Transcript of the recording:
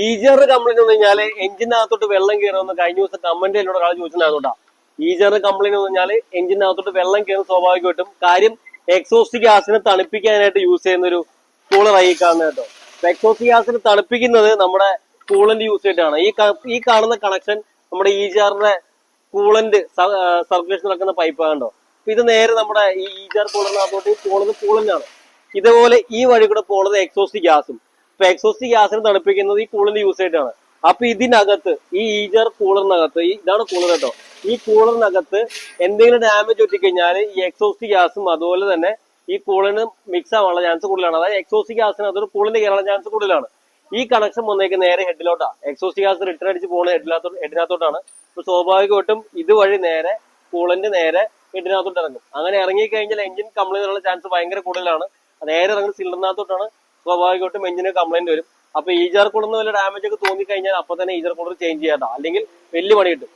ഈജറിന് complaint വന്നു കഴിഞ്ഞാല് എഞ്ചിനകത്തോട്ട് വെള്ളം കയറുമെന്ന് കഴിഞ്ഞ ദിവസം കമന്റ് എന്നോട് ഒരാൾ ചോദിച്ചിട്ടുണ്ടായിരുന്നോട്ടാ. ഈജറിന് കംപ്ലൈന്റ് വന്നു കഴിഞ്ഞാല് എഞ്ചിനകത്തോട്ട് വെള്ളം കയറും സ്വാഭാവികമായിട്ടും. കാര്യം എക്സോസ്റ്റ് ഗ്യാസിനെ തണുപ്പിക്കാനായിട്ട് യൂസ് ചെയ്യുന്ന ഒരു കൂളർ ആയി കാണുന്നത് കേട്ടോ. എക്സോസ്റ്റ് ഗ്യാസിനെ തണുപ്പിക്കുന്നത് നമ്മുടെ കൂളന്റ് യൂസ് ചെയ്തിട്ടാണ്. ഈ കാണുന്ന കണക്ഷൻ നമ്മുടെ ഈജാറിന്റെ കൂളന്റ് സർക്കുലേഷൻ നടക്കുന്ന പൈപ്പ് കണ്ടോ. ഇത് നേരെ നമ്മുടെ ഈ ഈജാർ കൂളറിനകത്തോട്ട് പോകുന്നത് കൂളന്റാണ്. ഇതേപോലെ ഈ വഴി കൂടെ പോകുന്നത് എക്സോസ്റ്റ് ഗ്യാസും. ഇപ്പൊ എക്സോസ്റ്റ് ഗ്യാസിന് തണുപ്പിക്കുന്നത് ഈ കൂളന്റ് യൂസ് ചെയ്തിട്ടാണ്. അപ്പൊ ഇതിനകത്ത് ഈ ഈജർ കൂളറിനകത്ത് ഇതാണ് കൂളർ കേട്ടോ. ഈ കൂളറിനകത്ത് എന്തെങ്കിലും ഡാമേജ് പറ്റിക്കഴിഞ്ഞാൽ ഈ എക്സോസ്റ്റ് ഗ്യാസും അതുപോലെ തന്നെ ഈ കൂളന് മിക്സ് ആവാനുള്ള ചാൻസ് കൂടുതലാണ്. അതായത് എക്സോസ്റ്റ് ഗ്യാസിന് അതൊരു കൂളിന്റെ കയറാനുള്ള ചാൻസ് കൂടുതലാണ്. ഈ കണക്ഷൻ വന്നേക്ക് നേരെ ഹെഡിലോട്ടാ. എക്സോസ്റ്റ് ഗ്യാസ് റിട്ടേൺ അടിച്ച് പോകുന്നത് ഹെഡിനകത്തോട്ടാണ്. അപ്പൊ സ്വാഭാവികമായിട്ടും ഇതുവഴി നേരെ കൂളന്റ് നേരെ ഹെഡിനകത്തോട്ട് ഇറങ്ങും. അങ്ങനെ ഇറങ്ങിക്കഴിഞ്ഞാൽ എഞ്ചിൻ കംപ്ലൈന്റ് ഉള്ള ചാൻസ് ഭയങ്കര കൂടുതലാണ്. നേരെ ഇറങ്ങുന്ന സിലിണ്ടറിനകത്തോട്ടാണ്. സ്വാഭാവികമായിട്ടും എഞ്ചിന് കംപ്ലൈന്റ് വരും. അപ്പൊ ഈജാർ കൂളറിന് വല്ല ഡാമേജ് ഒക്കെ തോന്നിക്കഴിഞ്ഞാൽ അപ്പൊ തന്നെ ഈജർ കൂളർ ചേഞ്ച് ചെയ്യാട്ടോ, അല്ലെങ്കിൽ വലിയ പണി കിട്ടും.